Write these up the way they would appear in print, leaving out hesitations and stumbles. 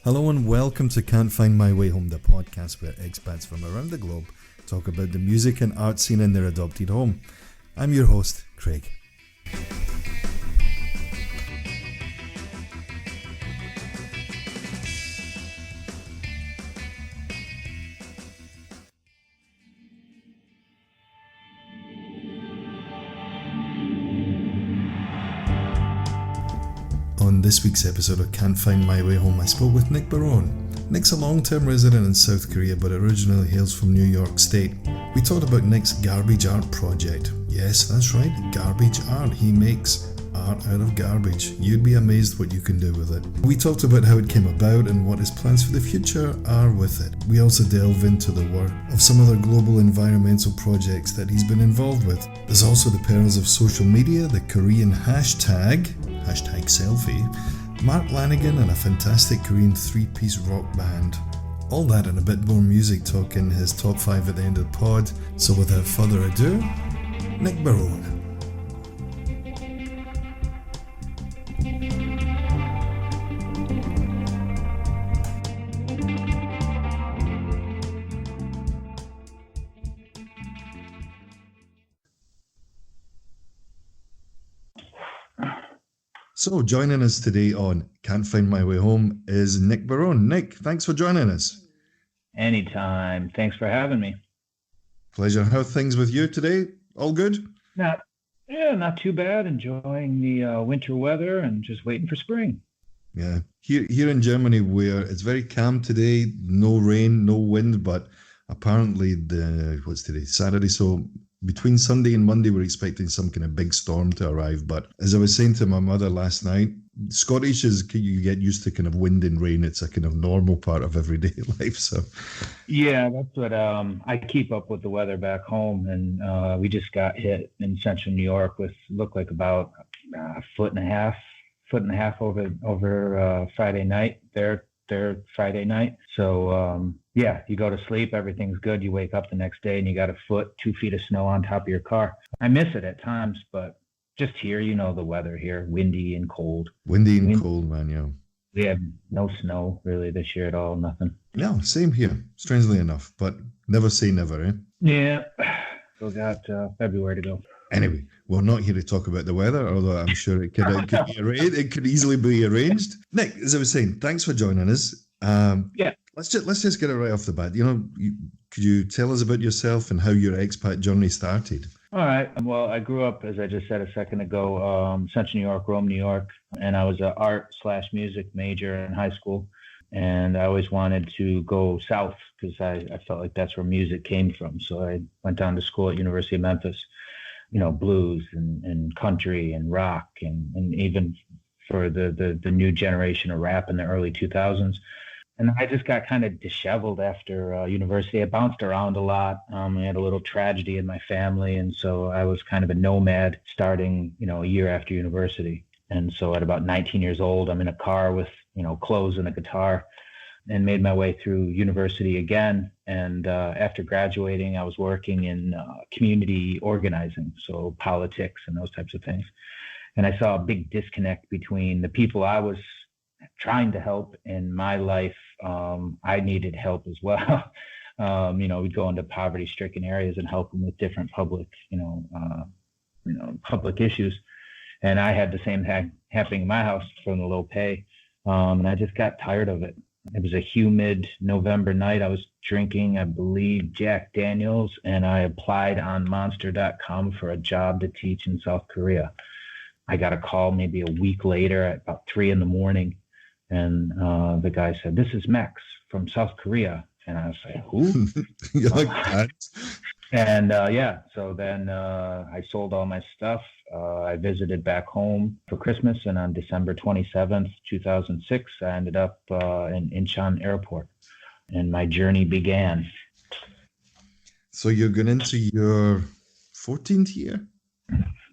Hello and welcome to Can't Find My Way Home, the podcast where expats from around the globe talk about the music and art scene in their adopted home. I'm your host, Craig. On this week's episode of Can't Find My Way Home, I spoke with Nick Barone. Nick's a long-term resident in South Korea but originally hails from New York State. We talked about Nick's garbage art project. Yes, that's right, garbage art. He makes art out of garbage. You'd be amazed what you can do with it. We talked about how it came about and what his plans for the future are with it. We also delve into the work of some other global environmental projects that he's been involved with. There's also the perils of social media, the Korean hashtag selfie, Mark Lanigan and a fantastic Korean three-piece rock band. All that and a bit more music talk in his top 5 at the end of the pod. So without further ado, Nick Barone. So joining us today on Can't Find My Way Home is Nick Barone. Nick, thanks for joining us. Anytime. Thanks for having me. Pleasure. How are things with you today? All good? Not too bad. Enjoying the winter weather and just waiting for spring. Yeah. Here in Germany, where it's very calm today, no rain, no wind, but apparently what's today? Saturday. So between Sunday and Monday, we're expecting some kind of big storm to arrive. But as I was saying to my mother last night, Scottish is, you get used to kind of wind and rain. It's a kind of normal part of everyday life. So, yeah, that's what I keep up with the weather back home. And we just got hit in central New York with looked like about a foot and a half over Friday night. Their Friday night. So yeah, you go to sleep, everything's good. You wake up the next day and you got 2 feet of snow on top of your car. I miss it at times, but just here, the weather here, windy and cold. Windy and cold, man, yeah. We have no snow really this year at all, nothing. No, same here, strangely enough, but never say never, eh? Yeah, still got February to go. Anyway, we're not here to talk about the weather, although I'm sure it could easily be arranged. Nick, as I was saying, thanks for joining us. Yeah. Let's just get it right off the bat. Could you tell us about yourself and how your expat journey started? All right. Well, I grew up, as I just said a second ago, Central New York, Rome, New York, and I was an art/music major in high school. And I always wanted to go south because I felt like that's where music came from. So I went down to school at University of Memphis. Blues and country and rock and even for the new generation of rap in the early 2000s. And I just got kind of disheveled after university. I bounced around a lot. I had a little tragedy in my family. And so I was kind of a nomad starting, a year after university. And so at about 19 years old, I'm in a car with, clothes and a guitar and made my way through university again. And after graduating, I was working in community organizing, so politics and those types of things. And I saw a big disconnect between the people I was trying to help in my life. I needed help as well. We'd go into poverty-stricken areas and help them with different public issues. And I had the same happening in my house for the low pay. And I just got tired of it. It was a humid November night. I was drinking, I believe, Jack Daniels, and I applied on monster.com for a job to teach in South Korea. I got a call maybe a week later at about 3 a.m, and the guy said, "This is Max from South Korea." And I was like, "Who?" You're like that. And so then I sold all my stuff. I visited back home for Christmas, and on December 27th, 2006, I ended up in Incheon Airport, and my journey began. So you're going into your 14th year?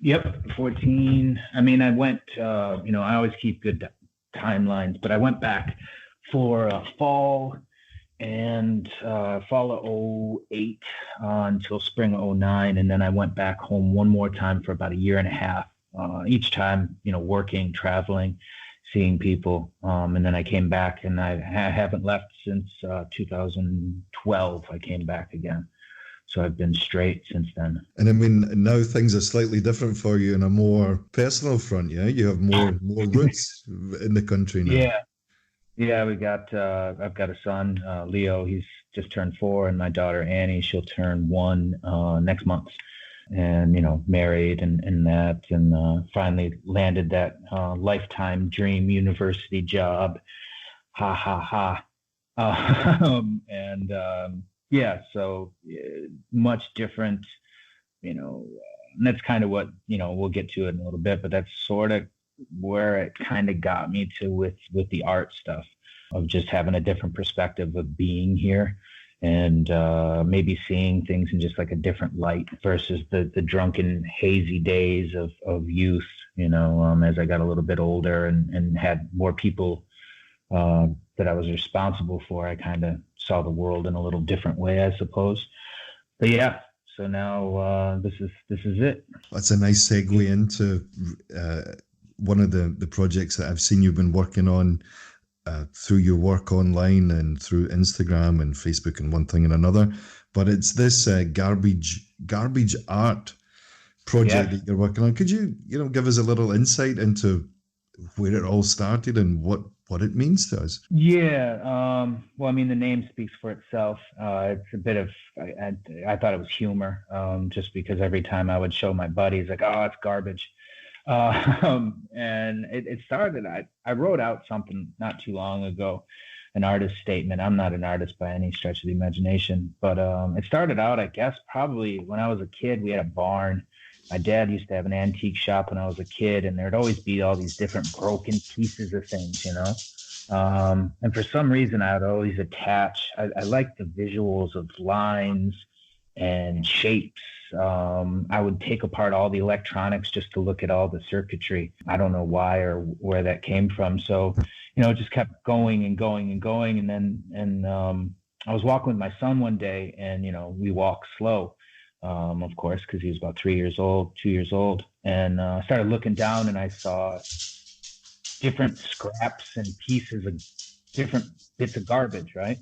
Yep, 14. I mean, I went, I always keep good timelines, but I went back for fall and fall of '08 until spring of '09, and then I went back home one more time for about a year and a half. Each time, working, traveling, seeing people, and then I came back, and I haven't left since 2012. I came back again, so I've been straight since then. And I mean, now things are slightly different for you in a more personal front. Yeah, you have more roots in the country now. Yeah, yeah. I've got a son, Leo. He's just turned 4, and my daughter Annie. She'll turn 1 next month. And married and that, and finally landed that lifetime dream university job. Ha ha ha. And yeah, so much different, and that's kind of what, we'll get to it in a little bit, but that's sort of where it kind of got me to with the art stuff, of just having a different perspective of being here, and maybe seeing things in just like a different light versus the drunken, hazy days of youth, as I got a little bit older and had more people that I was responsible for. I kind of saw the world in a little different way, I suppose. But yeah, so now this is it. That's a nice segue into one of the projects that I've seen you've been working on through your work online and through Instagram and Facebook and one thing and another. But it's this garbage art project that you're working on. Could you give us a little insight into where it all started and what it means to us? Yeah. Well, I mean, the name speaks for itself. It's a bit of, I thought it was humor, just because every time I would show my buddies, like, oh, it's garbage. And it started, I wrote out something not too long ago, an artist statement. I'm not an artist by any stretch of the imagination, but it started out, I guess, probably when I was a kid. We had a barn. My dad used to have an antique shop when I was a kid, and there'd always be all these different broken pieces of things, and for some reason I would always attach, I like the visuals of lines and shapes. I would take apart all the electronics just to look at all the circuitry. I don't know why or where that came from. So, it just kept going and going and going. And then, I was walking with my son one day, and, we walked slow, of course, because he was about 2 years old. And I started looking down, and I saw different scraps and pieces of different bits of garbage, right?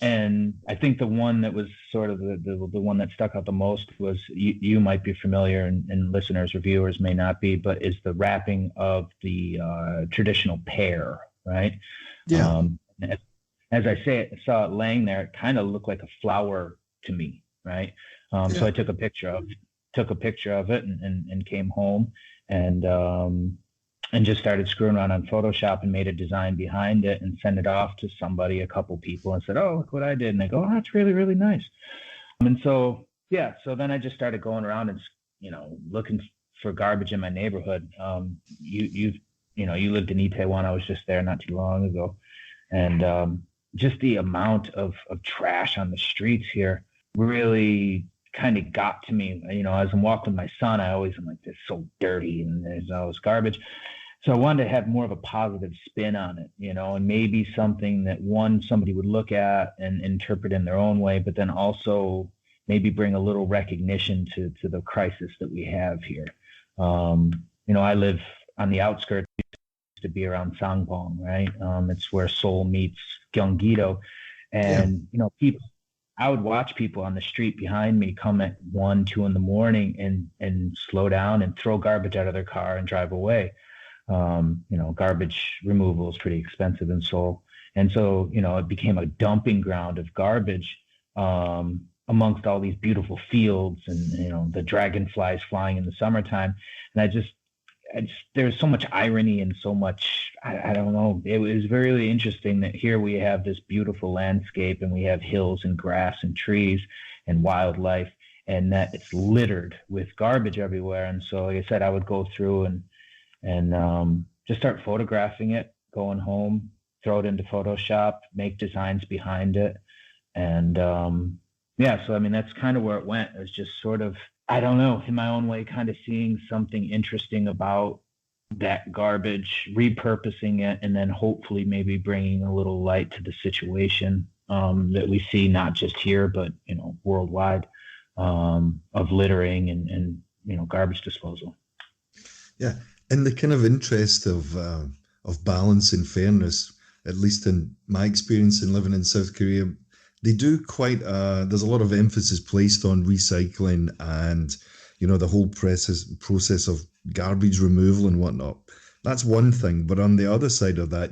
And I think the one that was sort of the one that stuck out the most was, you might be familiar, and listeners or viewers may not be, but is the wrapping of the traditional pear, right? Yeah. As I saw it laying there, it kind of looked like a flower to me, right? So I took a picture of it and came home and just started screwing around on Photoshop and made a design behind it and sent it off to somebody, a couple people, and said, oh, look what I did. And they go, oh, that's really, really nice. And so, yeah, so then I just started going around and, looking for garbage in my neighborhood. You lived in Itaewon. I was just there not too long ago. And just the amount of trash on the streets here really kind of got to me. As I'm walking with my son, I'm like, this is so dirty and there's all this garbage. So I wanted to have more of a positive spin on it, and maybe something that somebody would look at and interpret in their own way, but then also maybe bring a little recognition to the crisis that we have here. I live on the outskirts, to be around Sangbong, right? It's where Seoul meets Gyeonggi-do. And, people, I would watch people on the street behind me come at 1, 2 in the morning and slow down and throw garbage out of their car and drive away. Garbage removal is pretty expensive in Seoul. And so, it became a dumping ground of garbage amongst all these beautiful fields and, the dragonflies flying in the summertime. And I just there's so much irony and so much, I don't know. It was really interesting that here we have this beautiful landscape and we have hills and grass and trees and wildlife, and that it's littered with garbage everywhere. And so, like I said, I would go through and just start photographing it, going home, throw it into Photoshop, make designs behind it. And so, I mean, that's kind of where it went. It was just sort of, I don't know, in my own way, kind of seeing something interesting about that garbage, repurposing it, and then hopefully maybe bringing a little light to the situation. that we see not just here, but, worldwide, of littering and garbage disposal. Yeah, in the kind of interest of balance and fairness, at least in my experience in living in South Korea, they do there's a lot of emphasis placed on recycling and, the whole process of garbage removal and whatnot. That's one thing. But on the other side of that,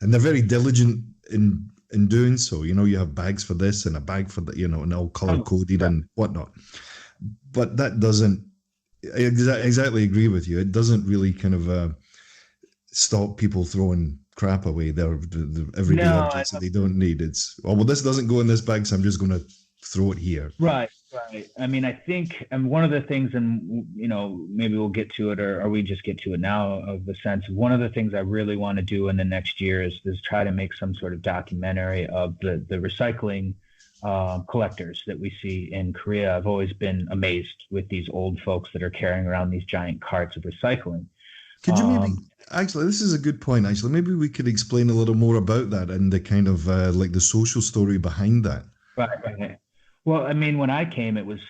and they're very diligent in doing so. You have bags for this and a bag for that, and all color coded and whatnot. But that doesn't, I exactly agree with you. It doesn't really kind of stop people throwing crap away. They're everyday objects that they don't need. It's, well, this doesn't go in this bag, so I'm just going to throw it here. Right. I mean, I think, and one of the things, and maybe we'll get to it, or we just get to it now, of the sense of one of the things I really want to do in the next year is try to make some sort of documentary of the recycling collectors that we see in Korea. I've always been amazed with these old folks that are carrying around these giant carts of recycling. Could you maybe, actually, this is a good point, actually. Maybe we could explain a little more about that and the kind of like the social story behind that. Right. Well, I mean, when I came, it was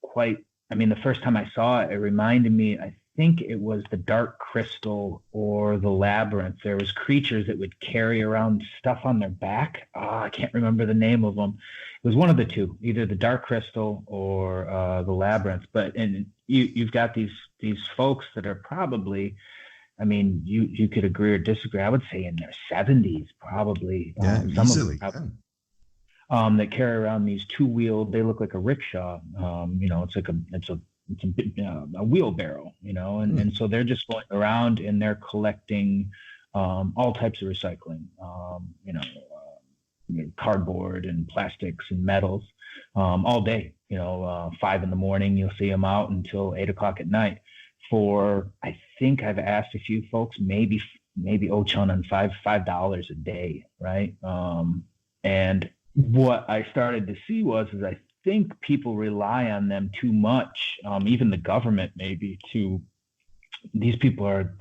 quite, I mean, the first time I saw it, it reminded me, I think it was the Dark Crystal or the Labyrinth. There was creatures that would carry around stuff on their back. I can't remember the name of them. It was one of the two, either the Dark Crystal or the Labyrinth. But you've got these folks that are probably, I mean, you could agree or disagree. I would say in their 70s, probably. Yeah, easily. That carry around these two-wheeled. They look like a rickshaw. It's a wheelbarrow. And so they're just going around and they're collecting all types of recycling. Cardboard and plastics and metals all day. 5 a.m, you'll see them out until 8 o'clock at night. I think I've asked a few folks, maybe Ochon on $5 a day, right? And what I started to see is I think people rely on them too much, even the government maybe, these people are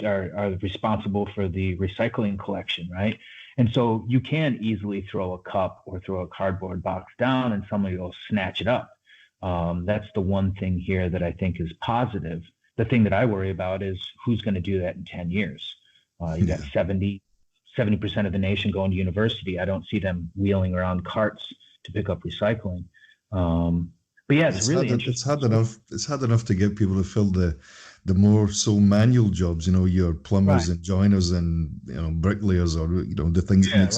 responsible for the recycling collection, right? And so you can easily throw a cup or throw a cardboard box down and somebody will snatch it up. That's the one thing here that I think is positive. The thing that I worry about is who's going to do that in 10 years. You got 70% of the nation going to university. I don't see them wheeling around carts to pick up recycling. But yeah, it's really interesting. It's hard enough to get people to fill the more so manual jobs, your plumbers and joiners and bricklayers, or the things that make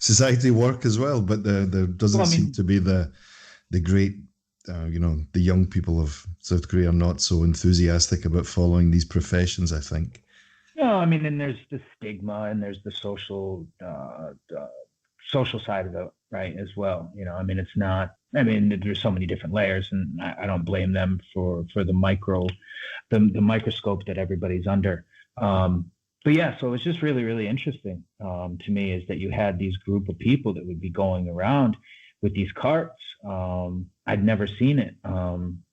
society work as well. But there doesn't seem to be the great the young people of South Korea are not so enthusiastic about following these professions, I think. No, I mean, and there's the stigma and there's the social side of it, right, as well. I mean, it's not, I mean, there's so many different layers, and I don't blame them for the microscope that everybody's under. But yeah, so it's just really, really interesting to me is that you had these group of people that would be going around with these carts. I'd never seen it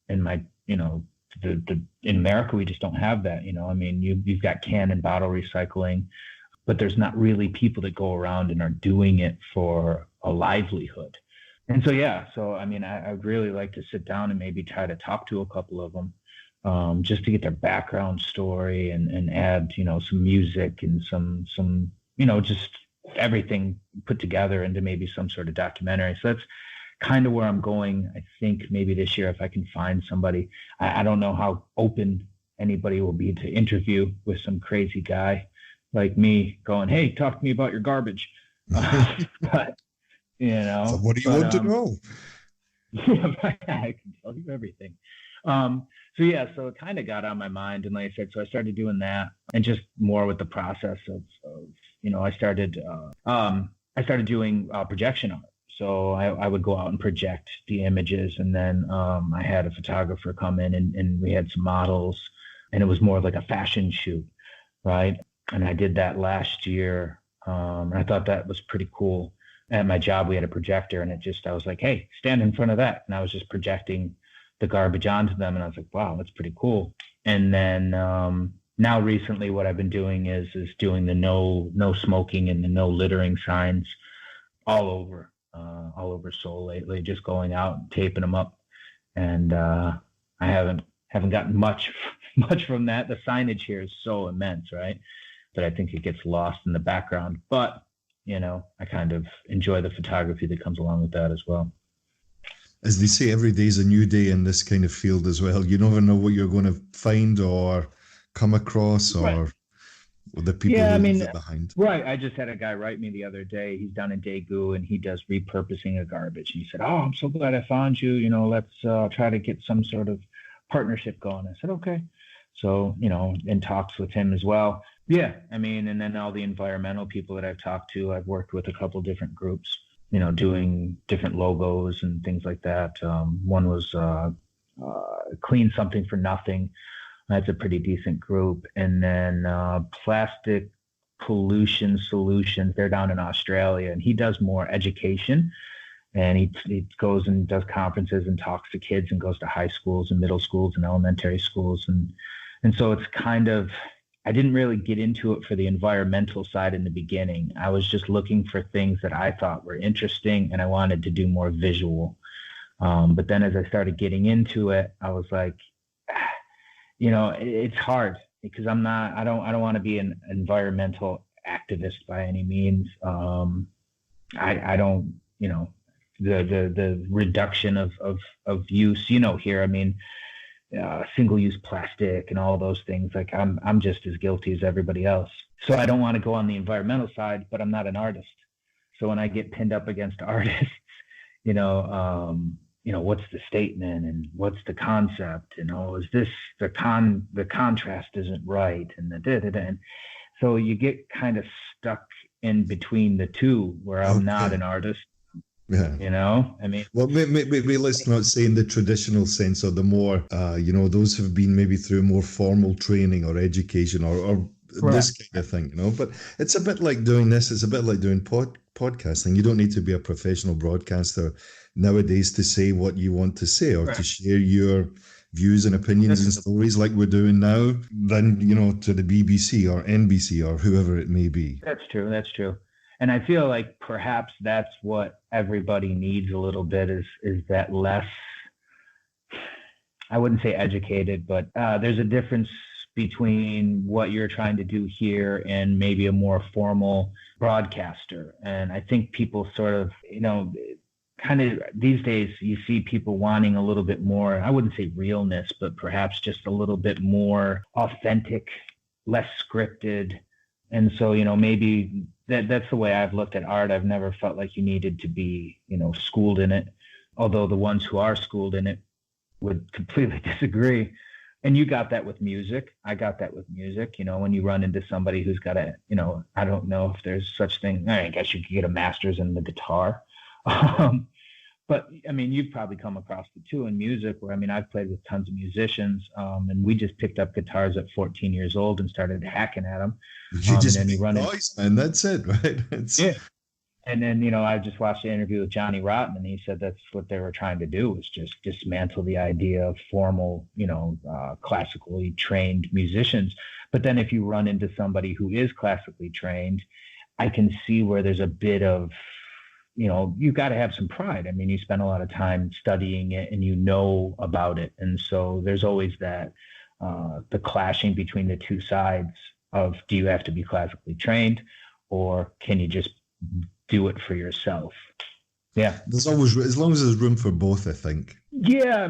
in my, in America, we just don't have that. I mean, you've got can and bottle recycling, but there's not really people that go around and are doing it for a livelihood. And so, yeah, I mean, I'd really like to sit down and maybe try to talk to a couple of them just to get their background story and add, some music and some, just everything put together into maybe some sort of documentary. So that's kind of where I'm going. I think maybe this year, if I can find somebody, I don't know how open anybody will be to interview with some crazy guy like me going, hey, talk to me about your garbage. But, so what do you want to know? Yeah, I can tell you everything. So it kind of got on my mind. And like I said, so I started doing that and just more with the process of I started doing projection art. So I would go out and project the images, and then I had a photographer come in and we had some models, and it was more like a fashion shoot, right? And I did that last year, and I thought that was pretty cool. At my job, we had a projector, and I was like, hey, stand in front of that. And I was just projecting the garbage onto them, and I was like, wow, that's pretty cool. And then now recently what I've been doing is doing the no smoking and the no littering signs all over Seoul lately, just going out and taping them up. And I haven't gotten much much from that. The signage here is so immense, right? That I think it gets lost in the background. But I kind of enjoy the photography that comes along with that as well. As they say, every day is a new day in this kind of field as well. You never know what you're going to find or come across, or Right. the people who leave it behind. Right. I just had a guy write me the other day. He's down in Daegu and he does repurposing of garbage. And he said, "Oh, I'm so glad I found you. Let's try to get some sort of partnership going." I said, "Okay." So, in talks with him as well. Yeah. And then all the environmental people that I've talked to, I've worked with a couple different groups, doing different logos and things like that. One was Clean Something for Nothing. That's a pretty decent group. And then Plastic Pollution Solutions, they're down in Australia, and he does more education. And he goes and does conferences and talks to kids and goes to high schools and middle schools and elementary schools. And so it's kind of, I didn't really get into it for the environmental side in the beginning. I was just looking for things that I thought were interesting, and I wanted to do more visual. But then as I started getting into it, I was like, it's hard because I don't want to be an environmental activist by any means. I don't, the reduction of use, here, single-use plastic and all those things, like I'm just as guilty as everybody else. So I don't want to go on the environmental side, but I'm not an artist. So when I get pinned up against artists, what's the statement and what's the concept? Is this the contrast isn't right, and the da-da-da. And so you get kind of stuck in between the two, where I'm not an artist. Yeah. Well, maybe let's not say in the traditional sense, or the more, those who've been maybe through more formal training or education or this kind of thing, But it's a bit like doing this. It's a bit like doing podcasting. You don't need to be a professional broadcaster nowadays to say what you want to say or to share your views and opinions and stories like we're doing now than, to the BBC or NBC or whoever it may be. That's true. And I feel like perhaps that's what everybody needs a little bit is that less, I wouldn't say educated, but there's a difference between what you're trying to do here and maybe a more formal broadcaster. And I think people sort of, kind of these days you see people wanting a little bit more, I wouldn't say realness, but perhaps just a little bit more authentic, less scripted. And so, maybe that's the way I've looked at art. I've never felt like you needed to be, schooled in it. Although the ones who are schooled in it would completely disagree. And you got that with music. I got that with music. When you run into somebody who's got a, I don't know if there's such thing. I guess you could get a master's in the guitar. But you've probably come across the two in music where, I've played with tons of musicians, and we just picked up guitars at 14 years old and started hacking at them. You just make noise, man. That's it, right? Yeah. And then, I just watched the interview with Johnny Rotten, and he said that's what they were trying to do, was just dismantle the idea of formal, classically trained musicians. But then if you run into somebody who is classically trained, I can see where there's a bit of, you've got to have some pride. You spend a lot of time studying it and about it. And so there's always that, the clashing between the two sides of, do you have to be classically trained or can you just do it for yourself? Yeah. There's always, as long as there's room for both, I think. Yeah.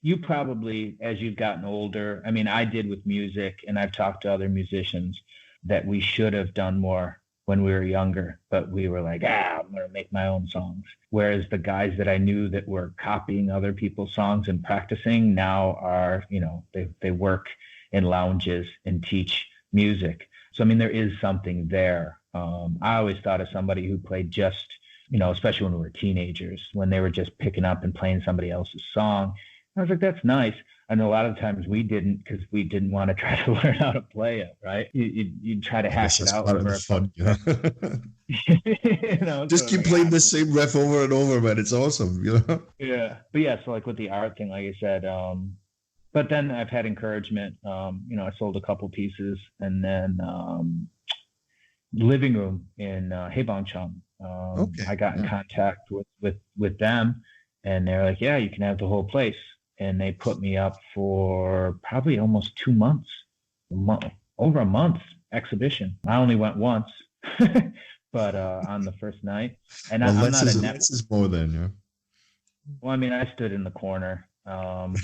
You probably, as you've gotten older, I did with music, and I've talked to other musicians that we should have done more when we were younger, but we were like, I'm going to make my own songs. Whereas the guys that I knew that were copying other people's songs and practicing now are, they work in lounges and teach music. So, there is something there. I always thought of somebody who played just, especially when we were teenagers, when they were just picking up and playing somebody else's song. I was like, that's nice. And a lot of times we didn't, because we didn't want to try to learn how to play it, right? You'd try to hash it out. Part of the fun, just keep playing the same riff over and over, man. It's awesome, Yeah. But yeah, so like with the art thing, like I said, but then I've had encouragement. I sold a couple pieces, and then Living Room in Haebangchang, Okay. I got in Yeah. contact with them, and they're like, yeah, you can have the whole place. And they put me up for probably almost 2 months, over a month exhibition. I only went once, but on the first night. And Well, I'm less not a is network. less is more then, Well, I mean, I stood in the corner, and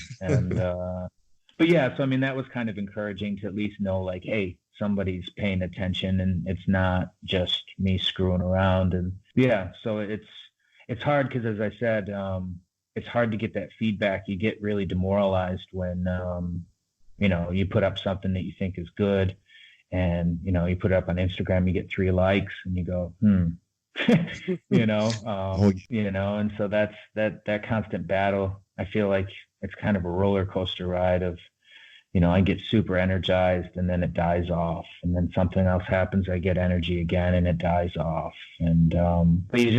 but yeah, so I mean, that was kind of encouraging to at least know, like, hey, somebody's paying attention, and it's not just me screwing around. And yeah, so it's hard because, as I said, it's hard to get that feedback. You get really demoralized when you put up something that you think is good, and you put it up on Instagram, you get 3 likes, and you go, Oh, and so that's that constant battle. I feel like it's kind of a roller coaster ride of, I get super energized and then it dies off, and then something else happens. I get energy again and it dies off, and but you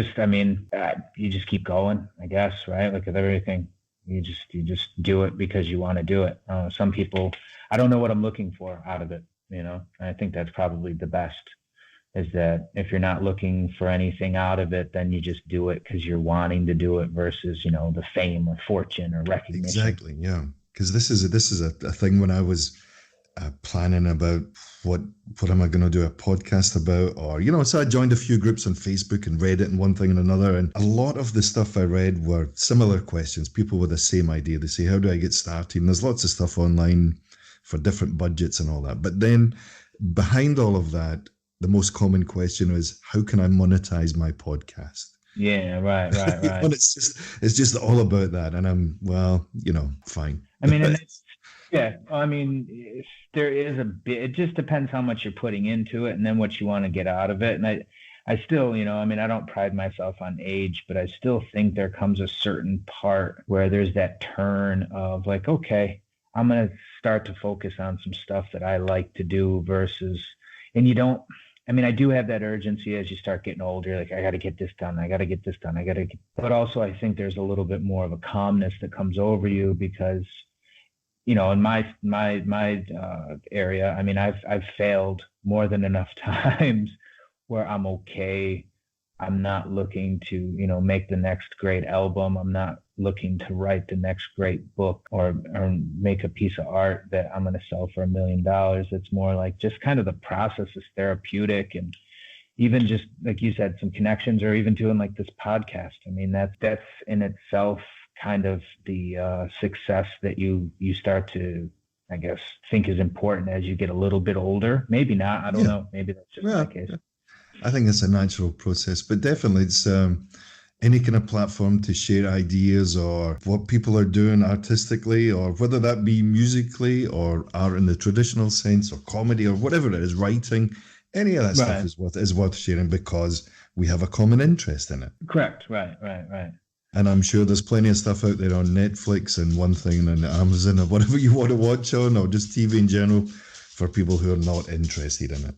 just keep going, I guess, right? Like with everything, you just do it because you want to do it. Some people, I don't know what I'm looking for out of it. I think that's probably the best, is that if you're not looking for anything out of it, then you just do it because you're wanting to do it versus, the fame or fortune or recognition. exactly. Yeah. Because this is a thing when I was planning about what am I going to do a podcast about, or so I joined a few groups on Facebook and Reddit and one thing and another, and a lot of the stuff I read were similar questions. People with the same idea. They say, how do I get started? And there's lots of stuff online for different budgets and all that. But then behind all of that, the most common question is, how can I monetize my podcast? Yeah, right. And it's just all about that. And I'm, fine. I mean, and yeah, I mean, there is a bit, it just depends how much you're putting into it and then what you want to get out of it. And I still, I don't pride myself on age, but I still think there comes a certain part where there's that turn of like, okay, I'm going to start to focus on some stuff that I like to do versus, and you don't, I do have that urgency as you start getting older. Like, I got to get this done. I got to get this done. But also I think there's a little bit more of a calmness that comes over you because, in my area, I've failed more than enough times where I'm okay. I'm not looking to, make the next great album. I'm not looking to write the next great book or make a piece of art that I'm going to sell for $1 million. It's more like just kind of the process is therapeutic, and even just like you said, some connections, or even doing like this podcast. That's in itself kind of the success that you start to, I guess, think is important as you get a little bit older. Maybe not. I don't know. Maybe that's just my case. Yeah. I think it's a natural process, but definitely it's any kind of platform to share ideas or what people are doing artistically, or whether that be musically or art in the traditional sense or comedy or whatever it is, writing. Any of that stuff is worth sharing because we have a common interest in it. Correct. Right. And I'm sure there's plenty of stuff out there on Netflix and one thing and Amazon or whatever you want to watch on, or just TV in general, for people who are not interested in it.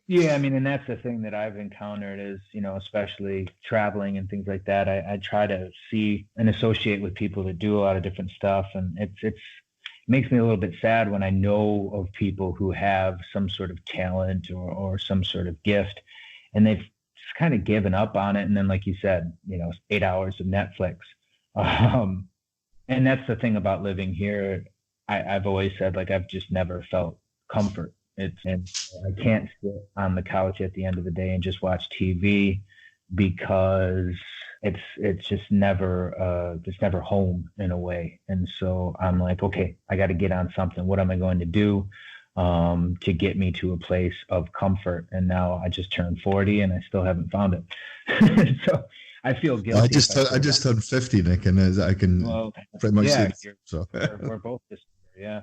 Yeah, and that's the thing that I've encountered is, especially traveling and things like that. I try to see and associate with people that do a lot of different stuff, and it makes me a little bit sad when I know of people who have some sort of talent or some sort of gift, and they've just kind of given up on it. And then, like you said, 8 hours of Netflix. And that's the thing about living here. I've always said, like, I've just never felt comfort. And I can't sit on the couch at the end of the day and just watch TV because it's just never home in a way. And so I'm like, okay, I got to get on something. What am I going to do to get me to a place of comfort? And now I just turned 40 and I still haven't found it. So I feel guilty. I just turned 50, Nick, and I can pretty much say that. So we're both just yeah.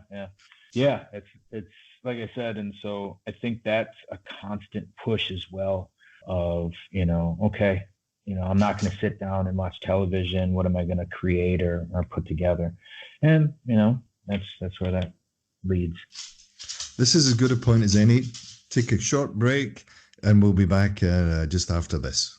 It's like I said, and so I think that's a constant push as well of, okay, I'm not going to sit down and watch television. What am I going to create or put together? And, that's where that leads. This is as good a point as any. Take a short break and we'll be back just after this.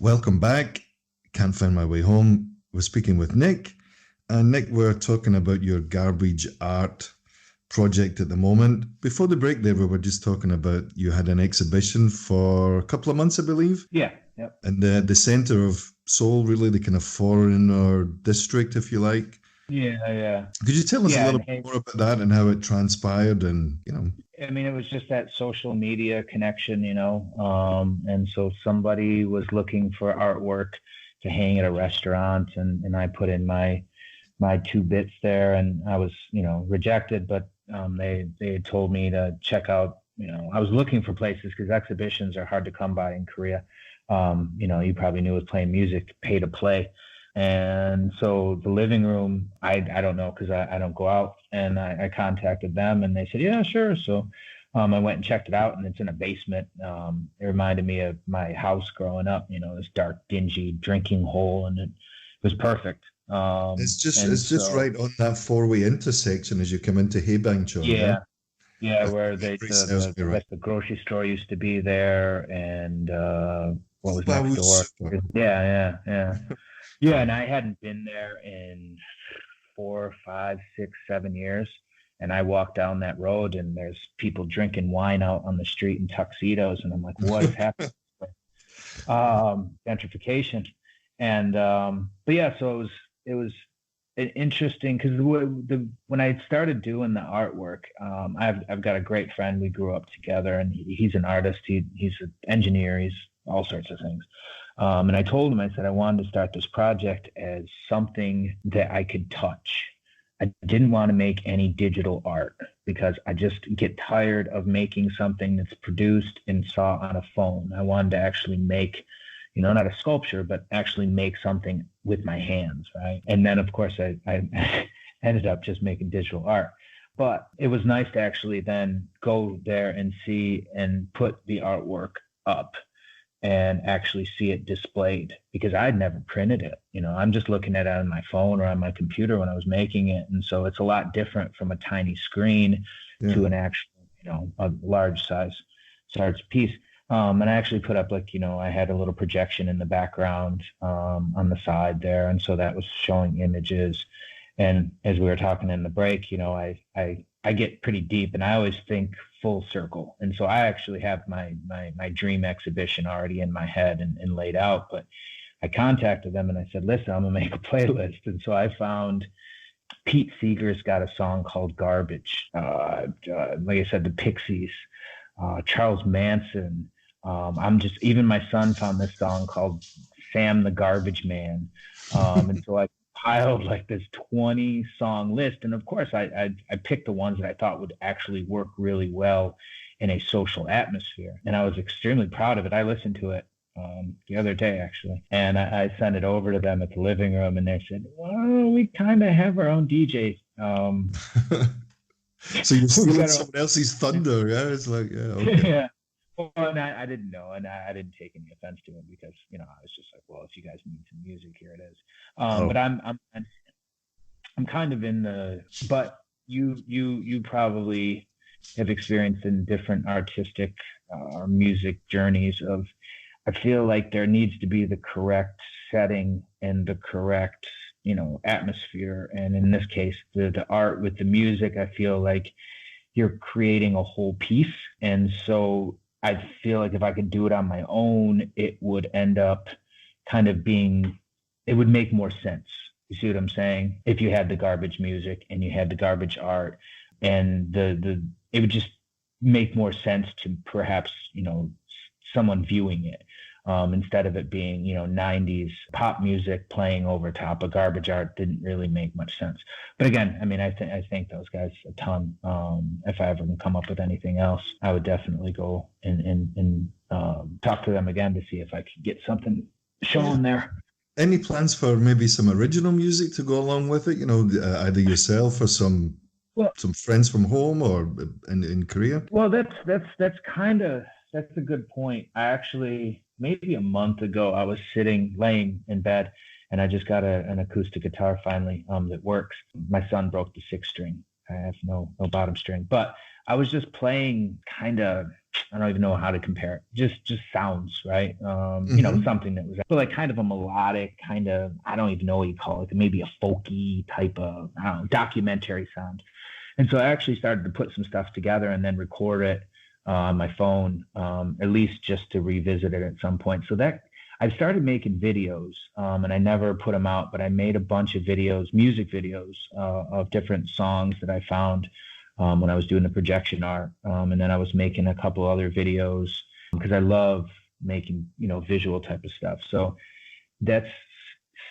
Welcome back. Can't find my way home. We're speaking with Nick. And Nick, we're talking about your garbage art project at the moment. Before the break there, we were just talking about you had an exhibition for a couple of months, I believe. Yeah. Yep. And the centre of Seoul, really, the kind of foreign or district, if you like. Yeah. Could you tell us a little And hey, bit more about that and how it transpired and, I mean, it was just that social media connection, and so somebody was looking for artwork to hang at a restaurant, and I put in my 2 bits there, and I was, rejected, but they had told me to check out, I was looking for places because exhibitions are hard to come by in Korea. You probably knew, was playing music, pay to play. And so the living room, I don't know, because I don't go out, and I contacted them, and they said, yeah, sure. So I went and checked it out, and it's in a basement. It reminded me of my house growing up, this dark, dingy drinking hole, and it was perfect. it's just right on that four-way intersection as you come into Haebangchon, yeah, If where memory serves me right. the grocery store used to be there, and what was That next was door? super. Yeah, and I hadn't been there in 4, 5, 6, 7 years. And I walk down that road, and there's people drinking wine out on the street in tuxedos, and I'm like, what is happening? Gentrification. And but yeah, so it was interesting because when I started doing the artwork, I've got a great friend. We grew up together, and he's an artist. He's an engineer. He's all sorts of things. And I told him, I said, I wanted to start this project as something that I could touch. I didn't want to make any digital art because I just get tired of making something that's produced and saw on a phone. I wanted to actually make, not a sculpture, but actually make something with my hands, right? And then, of course, I ended up just making digital art. But it was nice to actually then go there and see and put the artwork up and actually see it displayed, because I'd never printed it. I'm just looking at it on my phone or on my computer when I was making it. And so it's a lot different from a tiny screen to an actual, a large size piece. And I actually put up I had a little projection in the background on the side there. And so that was showing images. And as we were talking in the break, I get pretty deep, and I always think full circle. And so I actually have my dream exhibition already in my head and laid out. But I contacted them and I said, listen, I'm going to make a playlist. And so I found Pete Seeger's got a song called Garbage. Like I said, the Pixies, Charles Manson. Even my son found this song called Sam the Garbage Man. And so I piled this 20 song list. And of course I picked the ones that I thought would actually work really well in a social atmosphere. And I was extremely proud of it. I listened to it the other day, actually. And I sent it over to them at the living room, and they said, well, we kind of have our own DJ. So you're stealing someone else's thunder, yeah? It's like, yeah, okay. Yeah. Well, and I didn't know, and I didn't take any offense to it because, I was just like, well, if you guys need some music, here it is. But I'm kind of in the, but you probably have experienced in different artistic or music journeys of, I feel like there needs to be the correct setting and the correct, atmosphere. And in this case, the art with the music, I feel like you're creating a whole piece. And so I feel like if I could do it on my own, it would end up kind of it would make more sense. You see what I'm saying? If you had the garbage music and you had the garbage art, and it would just make more sense to perhaps, someone viewing it. Instead of it being, 90s pop music playing over top of garbage art didn't really make much sense. But again, I mean, I thank those guys a ton. If I ever can come up with anything else, I would definitely go and talk to them again to see if I could get something shown there. Any plans for maybe some original music to go along with it? Either yourself or some friends from home or in Korea? Well, that's a good point. I actually, maybe a month ago, I was laying in bed, and I just got an acoustic guitar finally that works. My son broke the 6th string. I have no bottom string, but I was just playing kind of I don't even know how to compare it. Just sounds, right? Something that was but like kind of a melodic, kind of, I don't even know what you call it, maybe a folky type of, I don't know, documentary sound. And so I actually started to put some stuff together and then record it on my phone, at least just to revisit it at some point. So that I started making videos, and I never put them out, but I made a bunch of videos, music videos, of different songs that I found when I was doing the projection art. And then I was making a couple other videos because I love making, visual type of stuff. So that's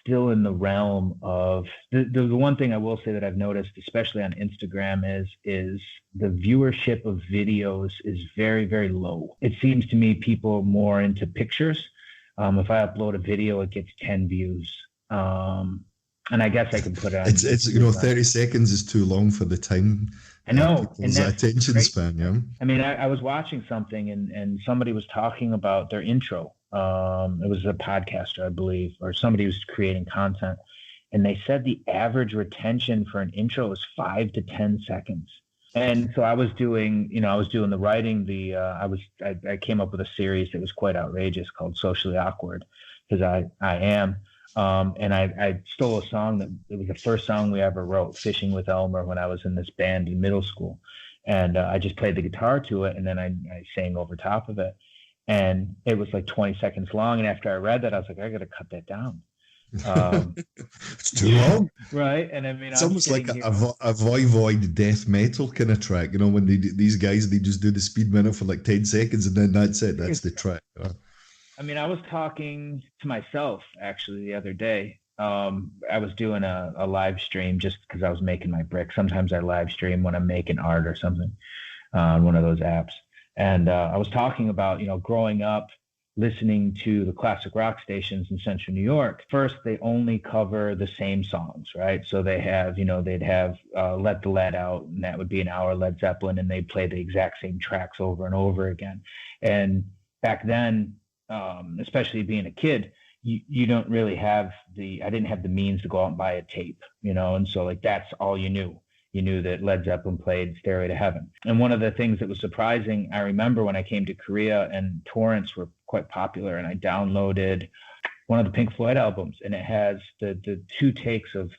still in the realm of the one thing I will say that I've noticed, especially on Instagram, is the viewership of videos is very, very low. It seems to me people are more into pictures. If I upload a video, it gets 10 views. And I guess I can put it on. It's 30 seconds is too long for the time. I know. People's attention span, yeah. I mean, I was watching something and somebody was talking about their intro. It was a podcaster, I believe, or somebody was creating content. And they said the average retention for an intro was 5 to 10 seconds. And so I was doing the writing. I came up with a series that was quite outrageous called Socially Awkward, because I am. And I stole a song it was the first song we ever wrote, Fishing with Elmer, when I was in this band in middle school. And I just played the guitar to it, and then I sang over top of it. And it was like 20 seconds long. And after I read that, I was like, I got to cut that down. It's too long, right? And I mean, it's almost like a Voivod death metal kind of track. When these guys, they just do the speed metal for like 10 seconds, and then that's it. That's the track. I mean, I was talking to myself actually the other day. I was doing a live stream just because I was making my brick. Sometimes I live stream when I'm making art or something on one of those apps. And I was talking about, growing up, listening to the classic rock stations in Central New York. First, they only cover the same songs, right? So they have, they'd have Let the Lead Out, and that would be an hour Led Zeppelin, and they'd play the exact same tracks over and over again. And back then, especially being a kid, you don't really have I didn't have the means to go out and buy a tape, and so like that's all you knew. You knew that Led Zeppelin played Stairway to Heaven. And one of the things that was surprising, I remember when I came to Korea and torrents were quite popular, and I downloaded one of the Pink Floyd albums, and it has the 2 takes of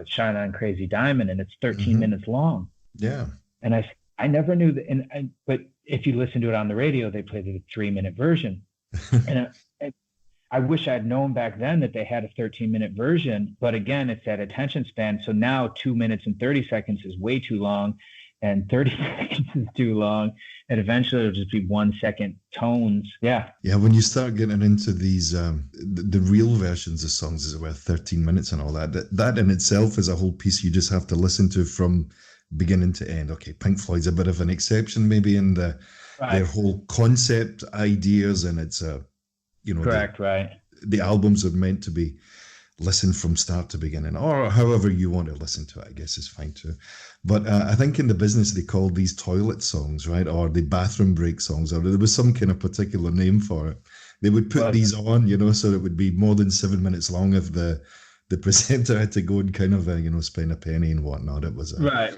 Shine On Crazy Diamond, and it's 13 minutes long. Yeah. And I never knew that. But if you listen to it on the radio, they played the 3-minute version. And I wish I'd known back then that they had a 13-minute version, but again, it's that attention span. So now 2 minutes and 30 seconds is way too long, and 30 seconds is too long, and eventually it'll just be 1 second tones. Yeah. Yeah, when you start getting into these, the real versions of songs is about 13 minutes and all that in itself is a whole piece you just have to listen to from beginning to end. Okay, Pink Floyd's a bit of an exception maybe in their whole concept ideas, and it's correct, right. The albums are meant to be listened from start to beginning, or however you want to listen to it, I guess is fine too. But I think in the business they called these toilet songs, right? Or the bathroom break songs, or there was some kind of particular name for it. They would put these on, so it would be more than 7 minutes long if the presenter had to go and kind of, spend a penny and whatnot. It was right.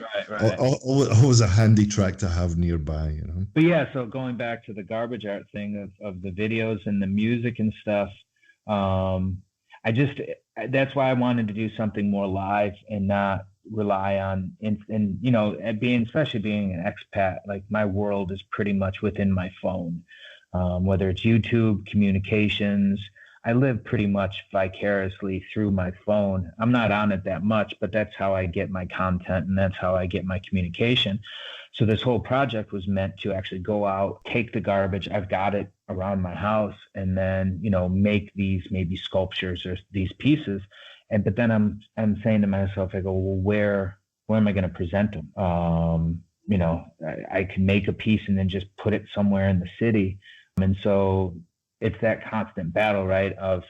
Always a handy track to have nearby, But yeah, so going back to the garbage art thing of the videos and the music and stuff, that's why I wanted to do something more live and not rely on, especially being an expat, like my world is pretty much within my phone, whether it's YouTube, communications. I live pretty much vicariously through my phone. I'm not on it that much, but that's how I get my content and that's how I get my communication. So this whole project was meant to actually go out, take the garbage. I've got it around my house, and then, make these maybe sculptures or these pieces. But then I'm saying to myself, I go, well, where am I going to present them? I can make a piece and then just put it somewhere in the city. And so it's that constant battle, right? Of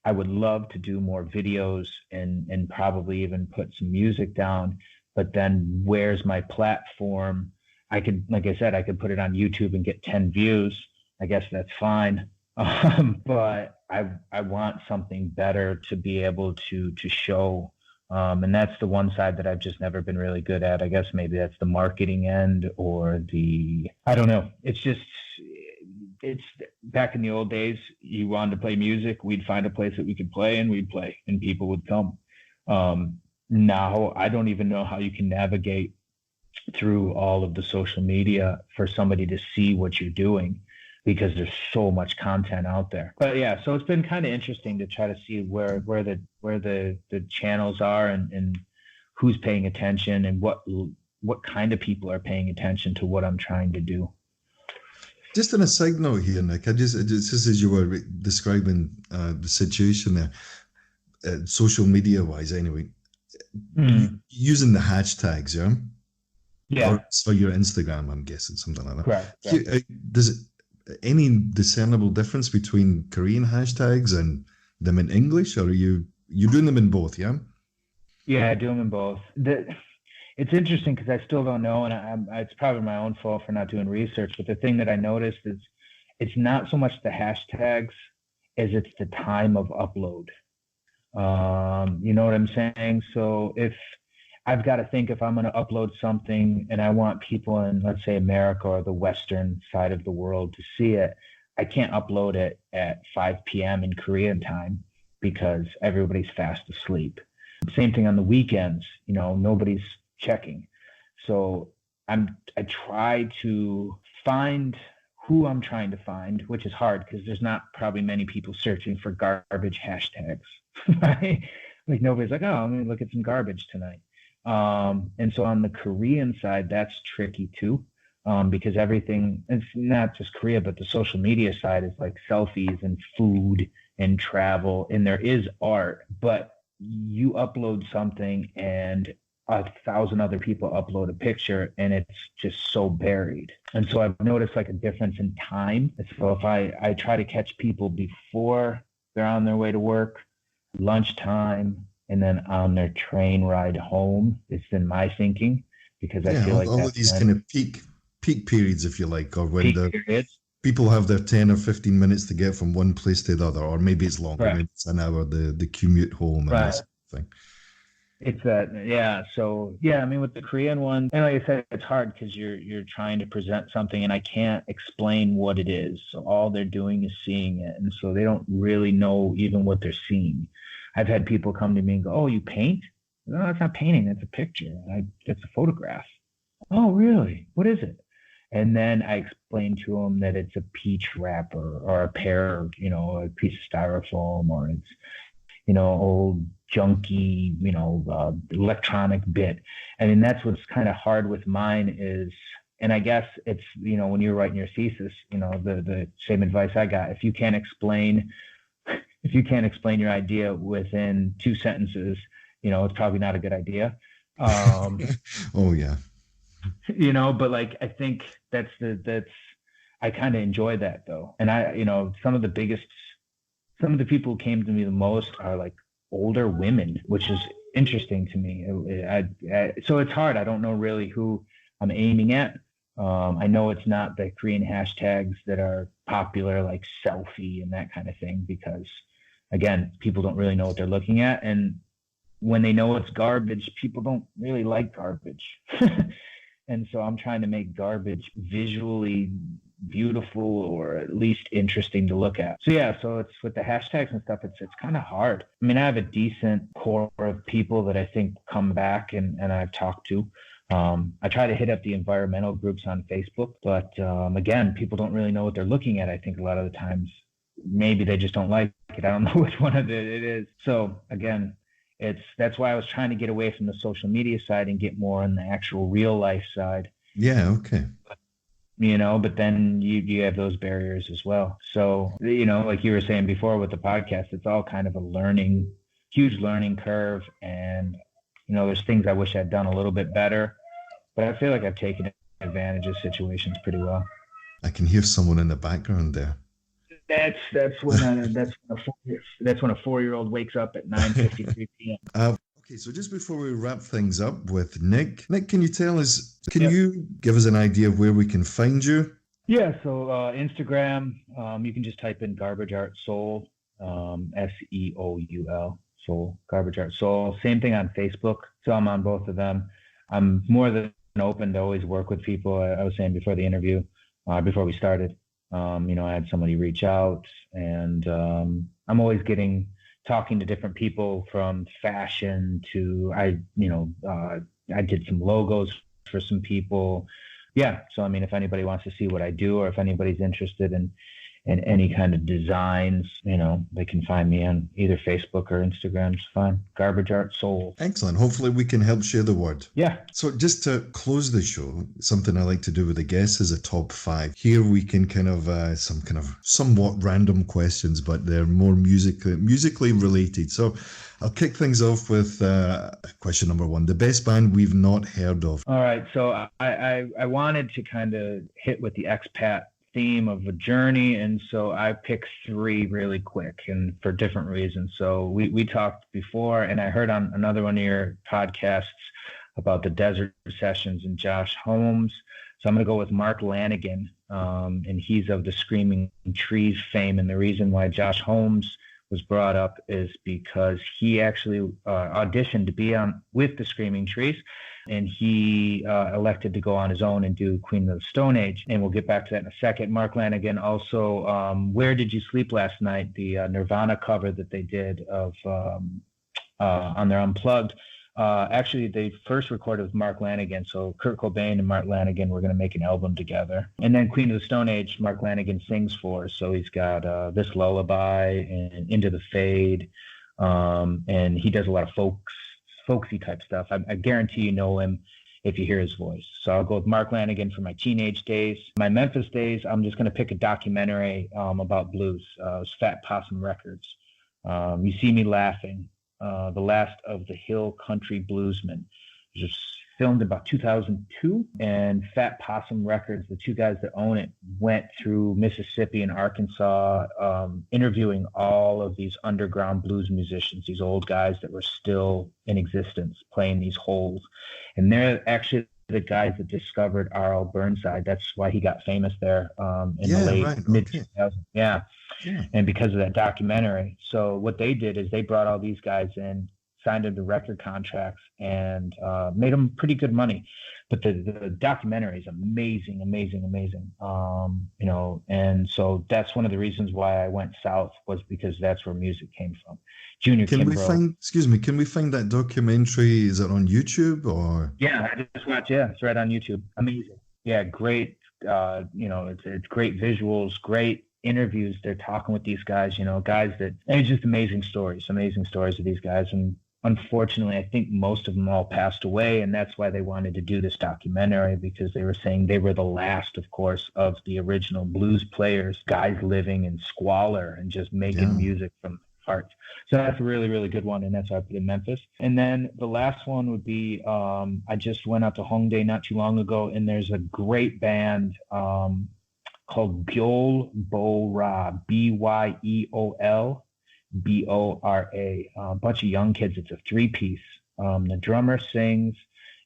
I would love to do more videos and probably even put some music down, but then where's my platform? I could, like I said, I could put it on YouTube and get 10 views. I guess that's fine. But I want something better to be able to show And that's the one side that I've just never been really good at. I guess maybe that's the marketing end or I don't know. It's back in the old days, you wanted to play music, we'd find a place that we could play and we'd play and people would come. Now I don't even know how you can navigate through all of the social media for somebody to see what you're doing because there's so much content out there. But yeah, so it's been kind of interesting to try to see where the channels are and who's paying attention and what kind of people are paying attention to what I'm trying to do. Just on a side note here, Nick, just as you were describing the situation there, social media wise, anyway, using the hashtags, yeah. Yeah. For your Instagram, I'm guessing something like that. Correct. Does it any discernible difference between Korean hashtags and them in English, or are you doing them in both? Yeah. Yeah, I do them in both. It's interesting because I still don't know, and it's probably my own fault for not doing research. But the thing that I noticed is it's not so much the hashtags as it's the time of upload. You know what I'm saying? So if I've got to think if I'm going to upload something and I want people in, let's say, America or the Western side of the world to see it, I can't upload it at 5 p.m. in Korean time because everybody's fast asleep. Same thing on the weekends, nobody's checking. So I try to find who I'm trying to find, which is hard because there's not probably many people searching for garbage hashtags, right? Like nobody's like, oh, I'm going to look at some garbage tonight. And so on the Korean side, that's tricky too, because everything, it's not just Korea, but the social media side is like selfies and food and travel, and there is art, but you upload something and 1,000 other people upload a picture and it's just so buried. And so I've noticed like a difference in time. So if I try to catch people before they're on their way to work, lunchtime, and then on their train ride home, it's been my thinking because I feel like all of these kind of peak periods, if you like, or when people have their 10 or 15 minutes to get from one place to the other, or maybe it's longer, maybe it's an hour, the commute home and that sort of thing. It's that, yeah. So yeah, I mean, with the Korean one, and like I said, it's hard because you're trying to present something, and I can't explain what it is. So all they're doing is seeing it, and so they don't really know even what they're seeing. I've had people come to me and go, "Oh, you paint?" No, that's not painting. That's a picture. It's a photograph. Oh, really? What is it? And then I explain to them that it's a peach wrapper or a pear, a piece of styrofoam, or it's, old junky, electronic bit. I mean, that's what's kind of hard with mine is, and I guess it's, when you're writing your thesis, the same advice I got. If you can't explain your idea within 2 sentences, it's probably not a good idea. Oh yeah. But like, I think I kind of enjoy that though. And some of the people who came to me the most are like older women, which is interesting to me. So it's hard. I don't know really who I'm aiming at. I know it's not the Korean hashtags that are popular, like selfie and that kind of thing, because again, people don't really know what they're looking at. And when they know it's garbage, people don't really like garbage. And so I'm trying to make garbage visually beautiful or at least interesting to look at. So yeah, so it's with the hashtags and stuff, it's kind of hard. I mean, I have a decent core of people that I think come back and I've talked to. I try to hit up the environmental groups on Facebook, but again, people don't really know what they're looking at. I think a lot of the times, maybe they just don't like it. I don't know which one of it is. So again, that's why I was trying to get away from the social media side and get more on the actual real life side. Yeah. Okay. But then you have those barriers as well. So, like you were saying before with the podcast, it's all kind of a huge learning curve. And, there's things I wish I'd done a little bit better, but I feel like I've taken advantage of situations pretty well. I can hear someone in the background there. That's when a 4-year-old wakes up at 9:53 p.m. Okay, so just before we wrap things up with Nick, can you you give us an idea of where we can find you? Yeah, so Instagram, you can just type in Garbage Art Seoul, Seoul, Soul, Garbage Art Soul. Same thing on Facebook. So I'm on both of them. I'm more than open to always work with people. I was saying before the interview, before we started, I had somebody reach out, and I'm always talking to different people, from fashion to I did some logos for some people. Yeah. So, I mean, if anybody wants to see what I do, or if anybody's interested in any kind of designs, they can find me on either Facebook or Instagram. It's fine. Garbage Art Soul. Excellent. Hopefully we can help share the word. Yeah. So just to close the show, something I like to do with the guests is a top 5. Here we can some somewhat random questions, but they're more musically related. So I'll kick things off with question number 1. The best band we've not heard of. All right. So I wanted to kind of hit with the expat theme of a journey, and so I picked 3 really quick, and for different reasons. So we talked before, and I heard on another one of your podcasts about the Desert Sessions and Josh Holmes. So I'm going to go with Mark Lanigan, and he's of the Screaming Trees fame. And the reason why Josh Holmes was brought up is because he actually auditioned to be on with the Screaming Trees, and he elected to go on his own and do Queen of the Stone Age. And we'll get back to that in a second. Mark Lanigan also, Where Did You Sleep Last Night, the Nirvana cover that they did of on their Unplugged. Actually, they first recorded with Mark Lanigan. So Kurt Cobain and Mark Lanigan were going to make an album together. And then Queen of the Stone Age, Mark Lanigan sings for. So he's got This Lullaby and Into the Fade. And he does a lot of folksy type stuff. I guarantee you know him if you hear his voice. So I'll go with Mark Lanigan for my teenage days. My Memphis days, I'm just going to pick a documentary about blues. It's Fat Possum Records. You See Me Laughing, The Last of the Hill Country Bluesmen. It was filmed about 2002, and Fat Possum Records, the 2 guys that own it, went through Mississippi and Arkansas, interviewing all of these underground blues musicians, these old guys that were still in existence, playing these holes. And they're actually the guys that discovered R.L. Burnside. That's why he got famous there in the late mid-2000s. Yeah. And because of that documentary. So what they did is they brought all these guys in, signed them to record contracts, and made them pretty good money. But the documentary is amazing. And so that's one of the reasons why I went south, was because that's where music came from. Junior Can Kimbrough. Can we find that documentary? Is it on YouTube or? Yeah, I just watched. Yeah, it's right on YouTube. Amazing. Yeah, great. It's great visuals, great interviews. They're talking with these guys. Guys that, and it's just amazing stories of these guys. And unfortunately, I think most of them all passed away, and that's why they wanted to do this documentary, because they were saying they were the last, of course, of the original blues players, guys living in squalor and just making music from heart. So that's a really, really good one, and that's why I put in Memphis. And then the last one would be, I just went out to Hongdae not too long ago, and there's a great band called byeol.bo.ra, byeol.bo.ra. A bunch of young kids. It's a 3-piece. The drummer sings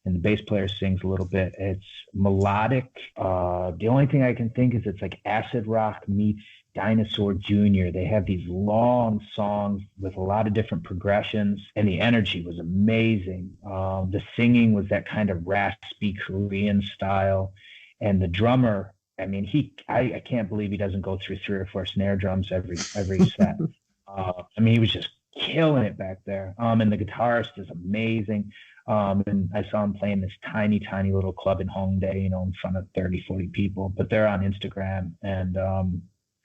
and the bass player sings a little bit. It's melodic. The only thing I can think is it's like acid rock meets Dinosaur Jr. They have these long songs with a lot of different progressions, and the energy was amazing. The singing was that kind of raspy Korean style, and the drummer, I mean, I can't believe he doesn't go through 3 or 4 snare drums every set. He was just killing it back there. And the guitarist is amazing. And I saw him playing this tiny, tiny little club in Hongdae, in front of 30, 40 people. But they're on Instagram, and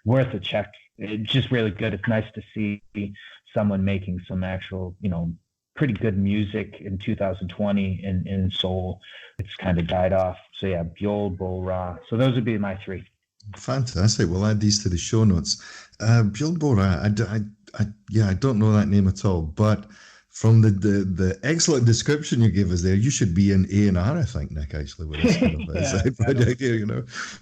worth a check. It's just really good. It's nice to see someone making some actual, pretty good music in 2020 in Seoul. It's kind of died off. So yeah, byeol.bo.ra. So those would be my 3. Fantastic. We'll add these to the show notes. byeol.bo.ra, I don't know that name at all, but from the excellent description you gave us there, you should be in A&R, I think, Nick, actually, with this kind of side project here,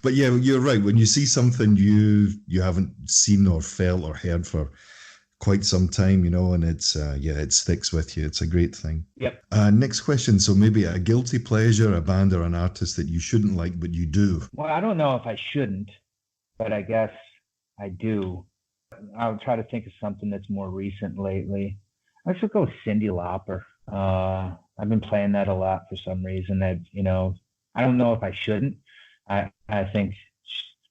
But yeah, you're right. When you see something you haven't seen or felt or heard for quite some time, and it's it sticks with you. It's a great thing. Yep. Next question. So maybe a guilty pleasure, a band or an artist that you shouldn't like, but you do. Well, I don't know if I shouldn't, but I guess I do. I'll try to think of something that's more recent lately. I should go with Cyndi Lauper. I've been playing that a lot for some reason. That I don't know if I shouldn't. I think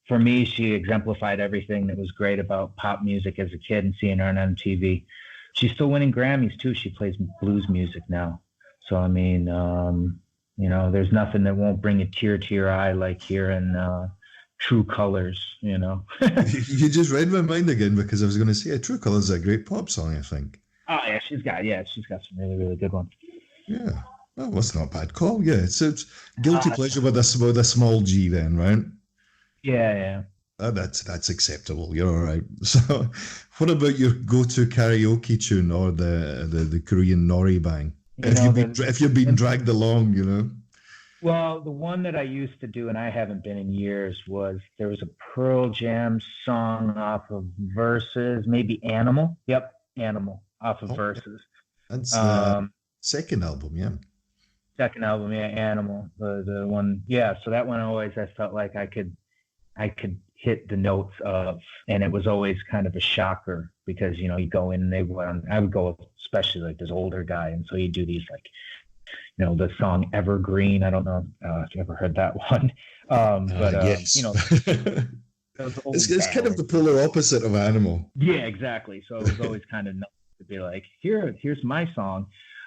for me, she exemplified everything that was great about pop music as a kid and seeing her on MTV. She's still winning Grammys too. She plays blues music now. So I mean, there's nothing that won't bring a tear to your eye like hearing True Colors. You just read my mind again, because I was going to say True Colors is a great pop song, I think. Oh yeah, she's got some really, really good ones. Yeah. Well, that's not a bad call. Yeah, it's guilty pleasure with a small G then, right? Yeah. That's acceptable. You're all right. So, what about your go-to karaoke tune or the Korean nori bang? If you've been dragged along, Well, the one that I used to do, and I haven't been in years, there was a Pearl Jam song off of Versus, maybe Animal. Yep, Animal off of Versus. That's the second album, yeah. Second album, yeah, Animal. The one, yeah. So that one always, I felt like I could hit the notes of, and it was always kind of a shocker because you go in and I would go especially like this older guy, and so he'd do these like, the song Evergreen. I don't know if you ever heard that one, but yes. It's kind of the polar opposite of Animal. Yeah, exactly. So it was always kind of nice to be like, here's my song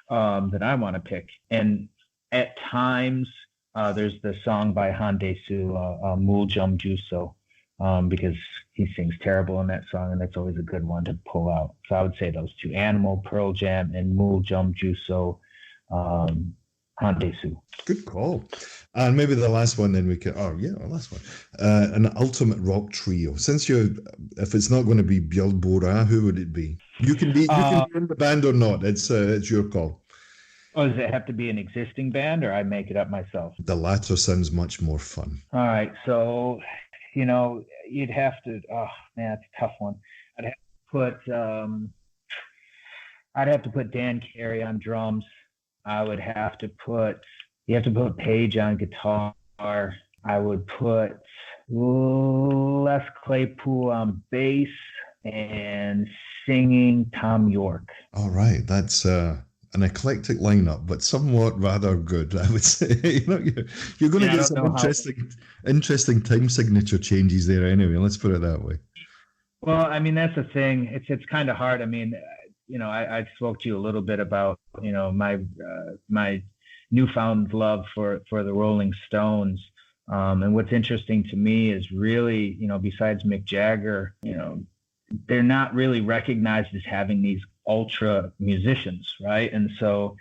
that I want to pick, and at times there's the song by Han Dae-soo, Muljum Juso, because he sings terrible in that song, and that's always a good one to pull out. So I would say those two: Animal, Pearl Jam, and Muljum Juso, Han Dae-soo. Good call. And maybe the last one then last one. An ultimate rock trio. Since if it's not going to be byeol.bo.ra, who would it be? You can be in the band or not. It's your call. Oh, does it have to be an existing band, or I make it up myself? The latter sounds much more fun. All right, so you'd have to. Oh man, it's a tough one. I'd have to put Dan Carey on drums. I would have to put. You have to put Page on guitar. I would put Les Claypool on bass and singing Tom York. All right, that's an eclectic lineup, but somewhat rather good, I would say. You're going to get some interesting time signature changes there anyway. Let's put it that way. Well, I mean, that's the thing. It's kind of hard. I mean, I spoke to you a little bit about my newfound love for the Rolling Stones, and what's interesting to me is really, besides Mick Jagger, they're not really recognized as having these ultra musicians, right? And so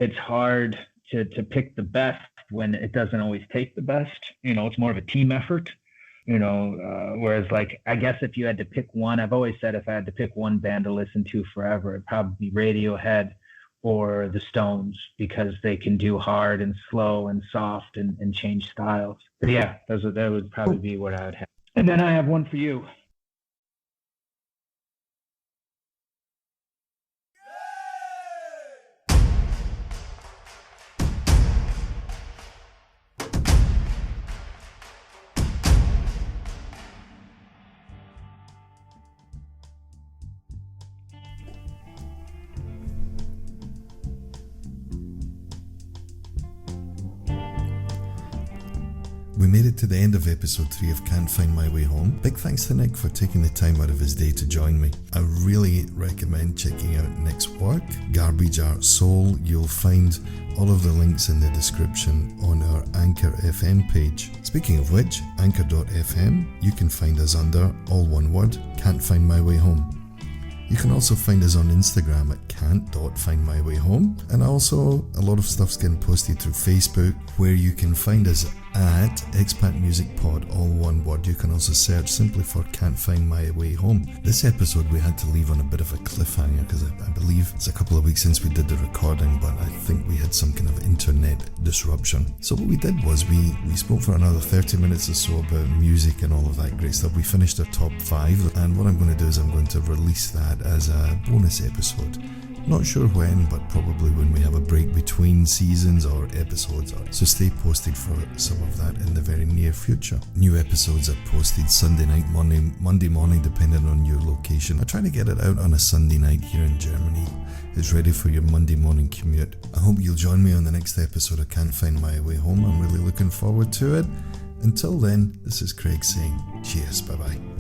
it's hard to pick the best when it doesn't always take the best. It's more of a team effort. Whereas like, I guess if you had to pick one, I've always said if I had to pick one band to listen to forever, it'd probably be Radiohead or the Stones, because they can do hard and slow and soft and change styles. But yeah, that would probably be what I would have. And then I have one for you. We made it to the end of episode 3 of Can't Find My Way Home. Big thanks to Nick for taking the time out of his day to join me. I really recommend checking out Nick's work, Garbage Art Seoul. You'll find all of the links in the description on our Anchor FM page. Speaking of which, anchor.fm, you can find us under, all one word, Can't Find My Way Home. You can also find us on Instagram at can't.findmywayhome, and also a lot of stuff's getting posted through Facebook, where you can find us at Expat Music Pod, all one word. You can also search simply for Can't Find My Way Home. This episode we had to leave on a bit of a cliffhanger because I believe it's a couple of weeks since we did the recording, but I think we had some kind of internet disruption. So what we did was we spoke for another 30 minutes or so about music and all of that great stuff. We finished our top 5, and what I'm going to do is I'm going to release that as a bonus episode. Not sure when, but probably when we have a break between seasons or episodes. So stay posted for some of that in the very near future. New episodes are posted Sunday night, Monday morning, depending on your location. I try to get it out on a Sunday night here in Germany. is ready for your Monday morning commute. I hope you'll join me on the next episode of Can't Find My Way Home. I'm really looking forward to it. Until then, this is Craig saying cheers, bye bye.